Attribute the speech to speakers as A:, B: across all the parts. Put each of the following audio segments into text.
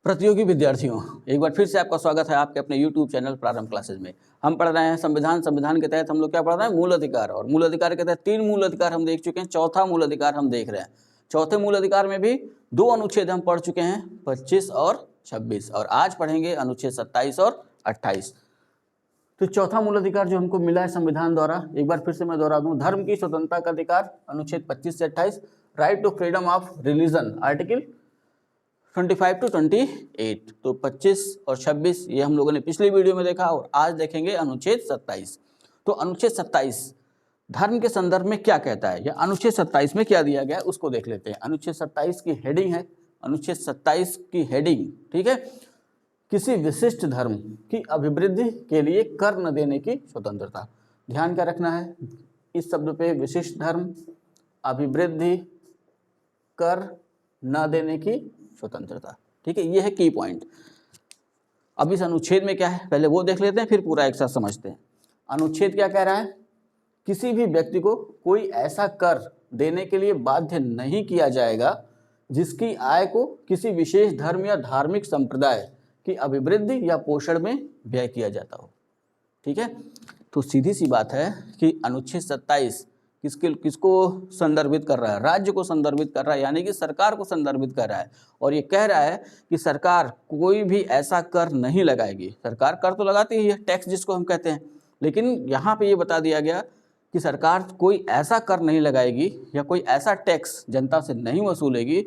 A: प्रतियोगी विद्यार्थियों, एक बार फिर से आपका स्वागत है आपके अपने YouTube चैनल प्रारंभ क्लासेज में। हम पढ़ रहे हैं संविधान के तहत हम लोग क्या पढ़ रहे हैं, मूल अधिकार। और मूल अधिकार के तहत 3 मूल अधिकार हम देख चुके हैं, चौथा मूल अधिकार हम देख रहे हैं। चौथे मूल अधिकार में भी 2 अनुच्छेद हम पढ़ चुके हैं, 25 और 26, और आज पढ़ेंगे अनुच्छेद 27 और 28। तो चौथा मूल अधिकार जो हमको मिला है संविधान द्वारा, एक बार फिर से मैं दोहरा दूं, धर्म की स्वतंत्रता का अधिकार, अनुच्छेद 25 से 28, right to freedom of religion, article 25 to 28। तो 25 और 26 ये हम लोगों ने पिछली वीडियो में देखा, और आज देखेंगे अनुच्छेद 27। तो अनुच्छेद 27 धर्म के संदर्भ में क्या कहता है, या अनुच्छेद 27 में क्या दिया गया है उसको देख लेते हैं। अनुच्छेद 27 की हेडिंग है, अनुच्छेद 27 की हेडिंग, ठीक है, किसी विशिष्ट धर्म की अभिवृद्धि के लिए कर न देने की स्वतंत्रता। ध्यान क्या रखना है इस शब्द पे, विशिष्ट धर्म, अभिवृद्धि, कर न देने की स्वतंत्रता, ठीक है, ये है की पॉइंट। अब इस अनुच्छेद में क्या है पहले वो देख लेते हैं, फिर पूरा एक साथ समझते हैं। अनुच्छेद क्या कह रहा है, किसी भी व्यक्ति को कोई ऐसा कर देने के लिए बाध्य नहीं किया जाएगा जिसकी आय को किसी विशेष धर्म या धार्मिक संप्रदाय की अभिवृद्धि या पोषण में व्यय किया जाता हो। ठीक है, तो सीधी सी बात है कि अनुच्छेद 27 किसको संदर्भित कर रहा है, राज्य को संदर्भित कर रहा है, यानी कि सरकार को संदर्भित कर रहा है। और ये कह रहा है कि सरकार कोई भी ऐसा कर नहीं लगाएगी। सरकार कर तो लगाती ही है, टैक्स जिसको हम कहते हैं, लेकिन यहाँ पे ये बता दिया गया कि सरकार कोई ऐसा कर नहीं लगाएगी या कोई ऐसा टैक्स जनता से नहीं वसूलेगी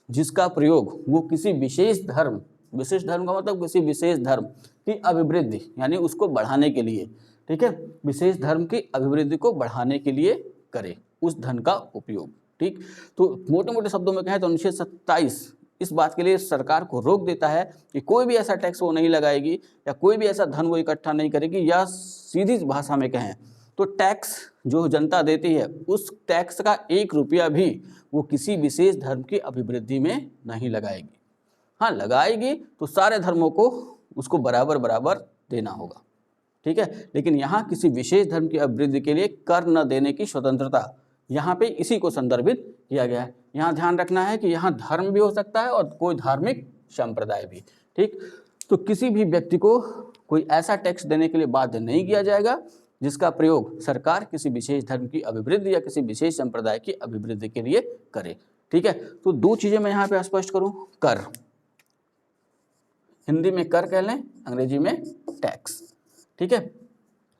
A: जिसका प्रयोग वो किसी विशेष धर्म का मतलब किसी विशेष धर्म की अभिवृद्धि, यानी उसको बढ़ाने के लिए, ठीक है, विशेष धर्म की अभिवृद्धि को बढ़ाने के लिए करे उस धन का उपयोग। ठीक, तो मोटे मोटे शब्दों में कहें तो अनुच्छेद 27 इस बात के लिए सरकार को रोक देता है कि कोई भी ऐसा टैक्स वो नहीं लगाएगी या कोई भी ऐसा धन वो इकट्ठा नहीं करेगी, या सीधी भाषा में कहें तो टैक्स जो जनता देती है उस टैक्स का 1 रुपया भी वो किसी विशेष धर्म की अभिवृद्धि में नहीं लगाएगी। हाँ, लगाएगी तो सारे धर्मों को उसको बराबर बराबर देना होगा, ठीक है, लेकिन यहाँ किसी विशेष धर्म की अभिवृद्धि के लिए कर न देने की स्वतंत्रता, यहाँ पे इसी को संदर्भित किया गया है। यहाँ ध्यान रखना है कि यहाँ धर्म भी हो सकता है और कोई धार्मिक संप्रदाय भी। ठीक, तो किसी भी व्यक्ति को कोई ऐसा टैक्स देने के लिए बाध्य नहीं किया जाएगा जिसका प्रयोग सरकार किसी विशेष धर्म की अभिवृद्धि या किसी विशेष संप्रदाय की अभिवृद्धि के लिए करे। ठीक है, तो 2 चीजें मैं यहाँ पे स्पष्ट करूँ, कर, हिंदी में कर कह लें, अंग्रेजी में टैक्स। ठीक है,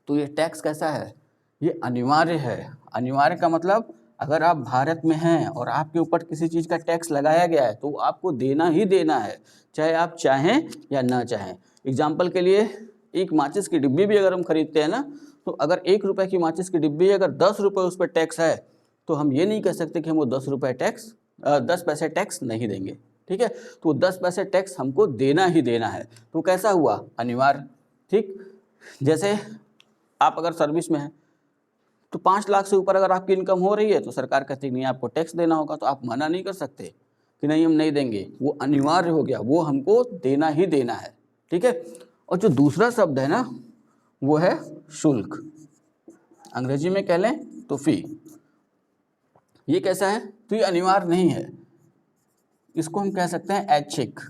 A: तो ये टैक्स कैसा है, ये अनिवार्य है। अनिवार्य का मतलब अगर आप भारत में हैं और आपके ऊपर किसी चीज़ का टैक्स लगाया गया है तो आपको देना ही देना है, चाहे आप चाहें या ना चाहें। एग्जाम्पल के लिए एक माचिस की डिब्बी भी अगर हम खरीदते हैं ना, तो अगर 1 रुपये की माचिस की डिब्बी अगर 10 रुपये उस पर टैक्स है तो हम ये नहीं कह सकते कि हम वो 10 पैसे टैक्स नहीं देंगे। ठीक है, तो 10 पैसे टैक्स हमको देना ही देना है। तो कैसा हुआ, अनिवार्य। ठीक, जैसे आप अगर सर्विस में हैं तो 5 लाख से ऊपर अगर आपकी इनकम हो रही है तो सरकार कहती है नहीं आपको टैक्स देना होगा, तो आप मना नहीं कर सकते कि नहीं हम नहीं देंगे, वो अनिवार्य हो गया, वो हमको देना ही देना है। ठीक है, और जो दूसरा शब्द है ना वो है शुल्क, अंग्रेजी में कह लें तो फी। ये कैसा है, तो ये अनिवार्य नहीं है, इसको हम कह सकते हैं ऐच्छिक।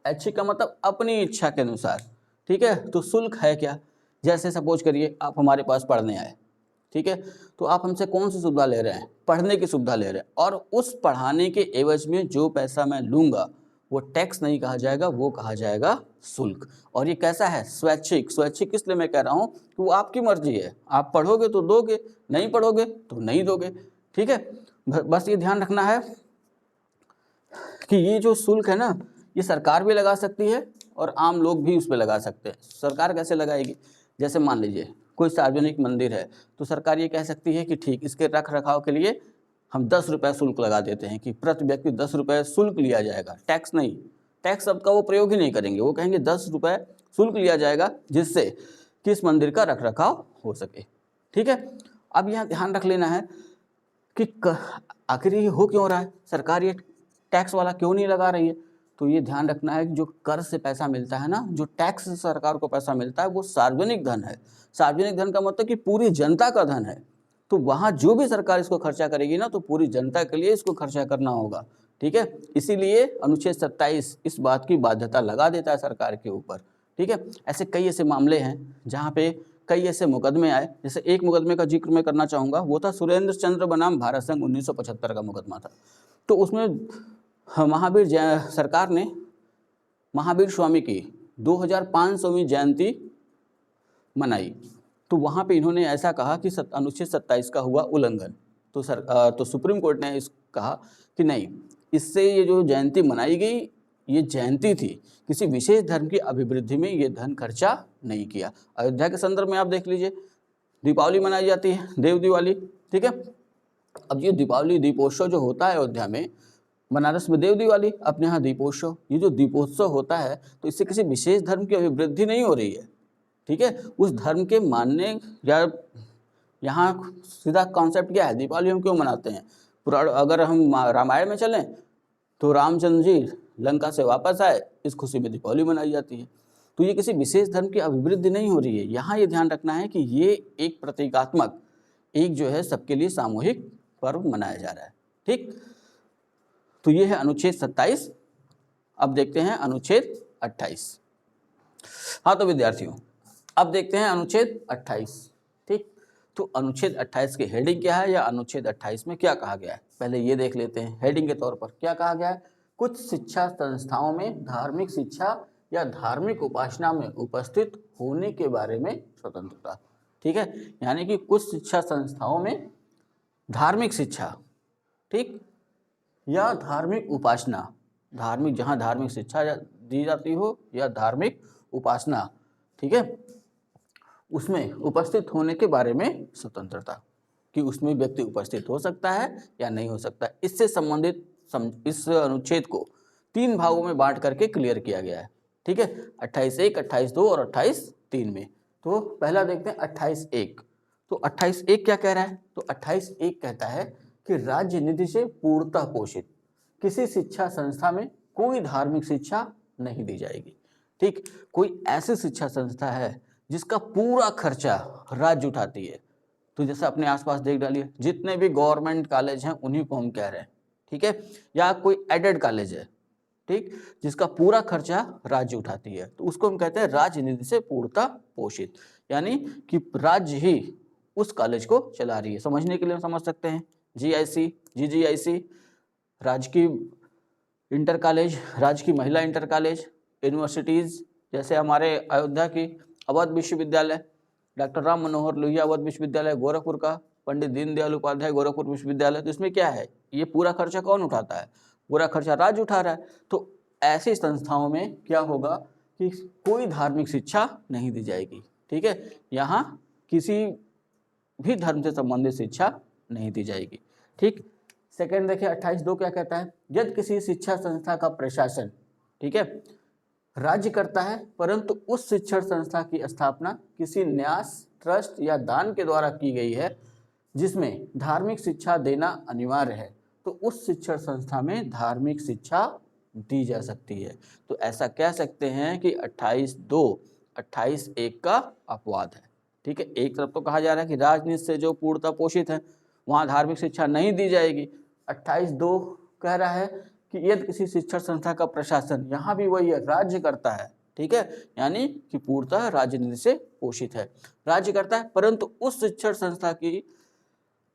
A: ऐच्छिक का मतलब अपनी इच्छा के अनुसार। ठीक है, तो शुल्क है क्या, जैसे सपोज करिए आप हमारे पास पढ़ने आए, ठीक है, तो आप हमसे कौन सी सुविधा ले रहे हैं, पढ़ने की सुविधा ले रहे हैं, और उस पढ़ाने के एवज में जो पैसा मैं लूँगा वो टैक्स नहीं कहा जाएगा, वो कहा जाएगा शुल्क। और ये कैसा है, स्वैच्छिक। स्वैच्छिक इसलिए मैं कह रहा हूँ कि वो आपकी मर्जी है, आप पढ़ोगे तो दोगे, नहीं पढ़ोगे तो नहीं दोगे। ठीक है, बस ये ध्यान रखना है कि ये जो शुल्क है ना ये सरकार भी लगा सकती है और आम लोग भी उस पर लगा सकते हैं। सरकार कैसे लगाएगी, जैसे मान लीजिए कोई सार्वजनिक मंदिर है तो सरकार ये कह सकती है कि ठीक इसके रख रखाव के लिए हम 10 रुपये शुल्क लगा देते हैं कि प्रति व्यक्ति 10 रुपये शुल्क लिया जाएगा, टैक्स नहीं। टैक्स शब्द का वो प्रयोग ही नहीं करेंगे, वो कहेंगे 10 रुपये शुल्क लिया जाएगा जिससे कि इस मंदिर का रख रखाव हो सके। ठीक है, अब यहाँ ध्यान रख लेना है कि आखिर ये हो क्यों रहा है, सरकार ये टैक्स वाला क्यों नहीं लगा रही है। तो ये ध्यान रखना है कि जो कर से पैसा मिलता है ना, जो टैक्स से सरकार को पैसा मिलता है वो सार्वजनिक धन है। सार्वजनिक धन का मतलब कि पूरी जनता का धन है, तो वहाँ जो भी सरकार इसको खर्चा करेगी ना तो पूरी जनता के लिए इसको खर्चा करना होगा। ठीक है। इसीलिए अनुच्छेद 27 इस बात की बाध्यता लगा देता है सरकार के ऊपर, ठीक है। ऐसे कई ऐसे मामले हैं जहाँ पे कई ऐसे मुकदमे आए। जैसे एक मुकदमे का जिक्र मैं करना चाहूँगा, वो था सुरेंद्र चंद्र बनाम भारत संघ 1975 का मुकदमा था। तो उसमें सरकार ने महावीर स्वामी की 2500वीं जयंती मनाई। तो वहाँ पे इन्होंने ऐसा कहा कि अनुच्छेद 27 का हुआ उल्लंघन। तो सुप्रीम कोर्ट ने कहा कि नहीं, इससे ये जो जयंती मनाई गई ये जयंती थी, किसी विशेष धर्म की अभिवृद्धि में ये धन खर्चा नहीं किया। अयोध्या के संदर्भ में आप देख लीजिए, दीपावली मनाई जाती है, देव दिवाली, ठीक है। अब ये दीपावली दीपोत्सव जो होता है अयोध्या में, बनारस में देव दिवाली, अपने यहाँ दीपोत्सव, ये जो दीपोत्सव होता है तो इससे किसी विशेष धर्म की अभिवृद्धि नहीं हो रही है, ठीक है। उस धर्म के मानने या यहाँ सीधा कॉन्सेप्ट क्या है, दीपावली हम क्यों मनाते हैं? अगर हम रामायण में चलें तो रामचंद्र जी लंका से वापस आए, इस खुशी में दीपावली मनाई जाती है। तो ये किसी विशेष धर्म की अभिवृद्धि नहीं हो रही है। यहाँ ये ध्यान रखना है कि ये एक प्रतीकात्मक, एक जो है सबके लिए सामूहिक पर्व मनाया जा रहा है, ठीक। तो ये है अनुच्छेद 27। अब देखते हैं अनुच्छेद 28। हाँ तो विद्यार्थियों, अब देखते हैं अनुच्छेद 28, ठीक। तो अनुच्छेद 28 की हेडिंग क्या है या अनुच्छेद 28 में क्या कहा गया है, पहले ये देख लेते हैं। हेडिंग के तौर पर क्या कहा गया है? कुछ शिक्षा संस्थाओं में धार्मिक शिक्षा या धार्मिक उपासना में उपस्थित होने के बारे में स्वतंत्रता, ठीक है। यानी कि कुछ शिक्षा संस्थाओं में धार्मिक शिक्षा, ठीक, या धार्मिक उपासना, धार्मिक जहाँ धार्मिक शिक्षा दी जाती हो या धार्मिक उपासना, ठीक है, उसमें उपस्थित होने के बारे में स्वतंत्रता, कि उसमें व्यक्ति उपस्थित हो सकता है या नहीं हो सकता। इससे संबंधित इस अनुच्छेद को 3 भागों में बांट करके क्लियर किया गया है, ठीक है। 28(1), 28(2) और 28(3) में। तो पहला देखते हैं 28(1). तो 28(1) क्या कह रहा है? तो 28(1) कहता है कि राज्य निधि से पूर्णतः पोषित किसी शिक्षा संस्था में कोई धार्मिक शिक्षा नहीं दी जाएगी, ठीक। कोई ऐसी शिक्षा संस्था है जिसका पूरा खर्चा राज्य उठाती है। तो जैसे अपने आसपास देख डालिए, जितने भी गवर्नमेंट कॉलेज हैं उन्हीं को हम कह रहे हैं, ठीक है। या कोई एडेड कॉलेज है, ठीक, जिसका पूरा खर्चा राज्य उठाती है, तो उसको हम कहते हैं राज्य निधि से पूर्णतः पोषित, यानी कि राज्य ही उस कॉलेज को चला रही है। समझने के लिए हम समझ सकते हैं GIC, GGIC, राजकीय इंटर कॉलेज, राजकीय महिला इंटर कॉलेज, यूनिवर्सिटीज़, जैसे हमारे अयोध्या की अवध विश्वविद्यालय, डॉक्टर राम मनोहर लोहिया अवध विश्वविद्यालय गोरखपुर का, पंडित दीनदयाल उपाध्याय गोरखपुर विश्वविद्यालय। तो इसमें क्या है, ये पूरा खर्चा कौन उठाता है? पूरा खर्चा राज्य उठा रहा है। तो ऐसी संस्थाओं में क्या होगा कि कोई धार्मिक शिक्षा नहीं दी जाएगी, ठीक है। यहाँ किसी भी धर्म से संबंधित शिक्षा नहीं दी जाएगी, ठीक। सेकेंड देखिए 28(2) क्या कहता है? यदि किसी शिक्षा संस्था का प्रशासन, ठीक है, राज्य करता है, परंतु उस शिक्षण संस्था की स्थापना किसी न्यास, ट्रस्ट या दान के द्वारा की गई है जिसमें धार्मिक शिक्षा देना अनिवार्य है, तो उस शिक्षण संस्था में धार्मिक शिक्षा दी जा सकती है। तो ऐसा कह सकते हैं कि 28(2) 28(1) का अपवाद है, ठीक है। एक तरफ तो कहा जा रहा है कि राजनीति से जो पूर्णतः पोषित है वहाँ धार्मिक शिक्षा नहीं दी जाएगी। 28(2) कह रहा है कि यदि किसी शिक्षण संस्था का प्रशासन, यहाँ भी वही है, राज्य करता है, ठीक है, यानी कि पूर्णतः राज्य निधि से पोषित है, राज्य करता है, परंतु उस शिक्षण संस्था की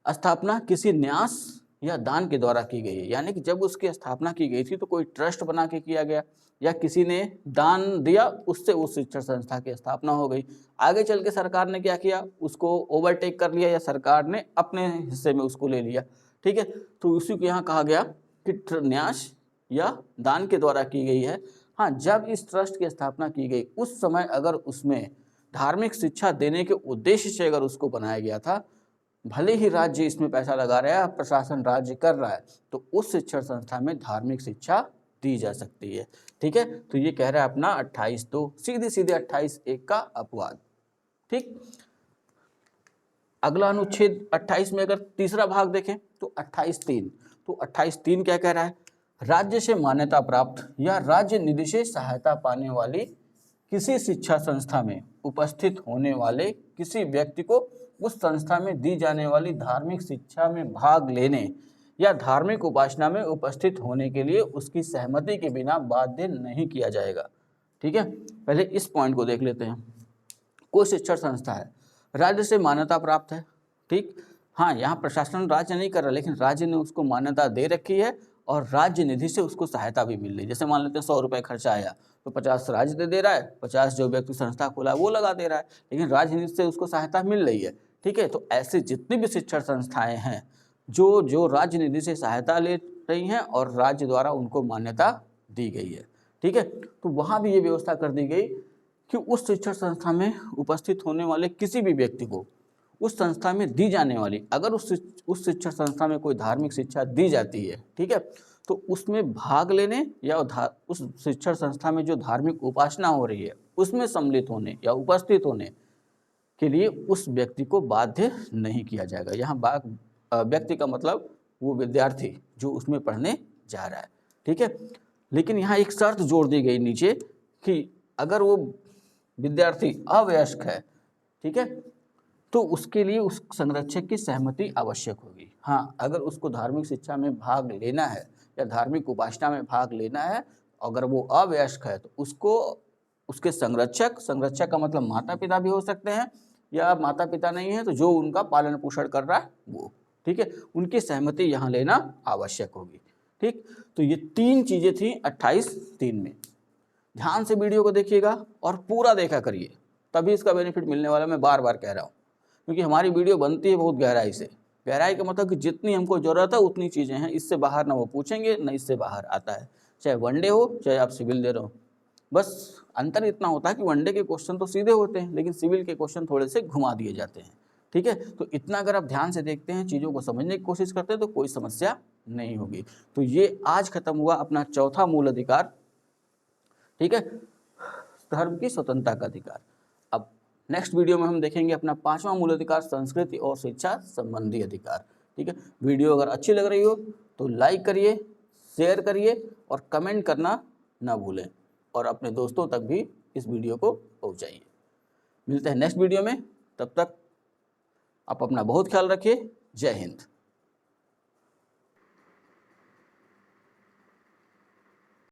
A: स्थापना किसी न्यास या दान के द्वारा की गई है। यानी कि जब उसकी स्थापना की गई थी तो कोई ट्रस्ट बना के किया गया या किसी ने दान दिया, उससे उस शिक्षण संस्था की स्थापना हो गई। आगे चल के सरकार ने क्या किया, उसको ओवरटेक कर लिया या सरकार ने अपने हिस्से में उसको ले लिया, ठीक है। तो उसी को यहाँ कहा गया कि न्यास या दान के द्वारा की गई है। हाँ, जब इस ट्रस्ट की स्थापना की गई उस समय अगर उसमें धार्मिक शिक्षा देने के उद्देश्य से अगर उसको बनाया गया था, भले ही राज्य इसमें पैसा लगा रहा है, प्रशासन राज्य कर रहा है, तो उस शिक्षण संस्था में धार्मिक शिक्षा दी जा सकती है, ठीक है। तो ये कह रहा है अपना 28(2), सीधे सीधे 28(1) का अपवाद, ठीक। अगला अनुच्छेद 28 में अगर तीसरा भाग देखें तो 28(3), तो 28(3) क्या कह रहा है? राज्य से मान्यता प्राप्त या राज्य निधि से सहायता पाने वाली किसी शिक्षा संस्था में उपस्थित होने वाले किसी व्यक्ति को उस संस्था में दी जाने वाली धार्मिक शिक्षा में भाग लेने या धार्मिक उपासना में उपस्थित होने के लिए उसकी सहमति के बिना बाध्य नहीं किया जाएगा। ठीक है, पहले इस पॉइंट को देख लेते हैं। कोई शिक्षण संस्था है, राज्य से मान्यता प्राप्त है, ठीक, हाँ यहाँ प्रशासन राज्य नहीं कर रहा, लेकिन राज्य ने उसको मान्यता दे रखी है और राज्य निधि से उसको सहायता भी मिल रही है। जैसे मान लेते हैं 100 रुपये खर्चा आया तो 50 राज्य दे रहा है, 50 जो व्यक्ति संस्था खोला है वो लगा दे रहा है, लेकिन राज्य निधि से उसको सहायता मिल रही है। ठीक है, तो ऐसे जितनी भी शिक्षण संस्थाएं हैं जो राज्य निधि से सहायता ले रही हैं और राज्य द्वारा उनको मान्यता दी गई है। ठीक है, तो वहाँ भी ये व्यवस्था कर दी गई कि उस शिक्षण संस्था में उपस्थित होने वाले किसी भी व्यक्ति को उस संस्था में दी जाने वाली, अगर उस शिक्षण संस्था में कोई धार्मिक शिक्षा दी जाती है, ठीक है, तो उसमें भाग लेने या उस शिक्षण संस्था में जो धार्मिक उपासना हो रही है उसमें सम्मिलित होने या उपस्थित होने के लिए उस व्यक्ति को बाध्य नहीं किया जाएगा। यहाँ व्यक्ति का मतलब वो विद्यार्थी जो उसमें पढ़ने जा रहा है। ठीक है, लेकिन यहाँ एक शर्त जोड़ दी गई नीचे कि अगर वो विद्यार्थी अवयस्क है, ठीक है, तो उसके लिए उस संरक्षक की सहमति आवश्यक होगी। हाँ, अगर उसको धार्मिक शिक्षा में भाग लेना है या धार्मिक उपासना में भाग लेना है, अगर वो अवयस्क है तो उसको उसके संरक्षक का मतलब माता पिता भी हो सकते हैं, या माता पिता नहीं है तो जो उनका पालन पोषण कर रहा है वो, ठीक है, उनकी सहमति यहाँ लेना आवश्यक होगी। ठीक, तो ये 3 चीज़ें थी 28(3) में। ध्यान से वीडियो को देखिएगा और पूरा देखा करिए, तभी इसका बेनिफिट मिलने वाला। मैं बार बार कह रहा हूँ क्योंकि हमारी वीडियो बनती है बहुत गहराई से। गहराई का मतलब कि जितनी हमको ज़रूरत है उतनी चीज़ें हैं, इससे बाहर ना वो पूछेंगे ना इससे बाहर आता है, चाहे वनडे हो चाहे आप सिविल दे रहे हो। बस अंतर इतना होता है कि वनडे के क्वेश्चन तो सीधे होते हैं, लेकिन सिविल के क्वेश्चन थोड़े से घुमा दिए जाते हैं। ठीक है, तो इतना अगर आप ध्यान से देखते हैं, चीज़ों को समझने की कोशिश करते हैं तो कोई समस्या नहीं होगी। तो ये आज खत्म हुआ अपना चौथा मूल अधिकार, ठीक है, धर्म की स्वतंत्रता का अधिकार। अब नेक्स्ट वीडियो में हम देखेंगे अपना 5वां मूल अधिकार, संस्कृति और शिक्षा संबंधी अधिकार। ठीक है, वीडियो अगर अच्छी लग रही हो तो लाइक करिए, शेयर करिए और कमेंट करना ना भूलें, और अपने दोस्तों तक भी इस वीडियो को पहुंचाइए। मिलते हैं नेक्स्ट वीडियो में, तब तक आप अपना बहुत ख्याल रखिए। जय हिंद।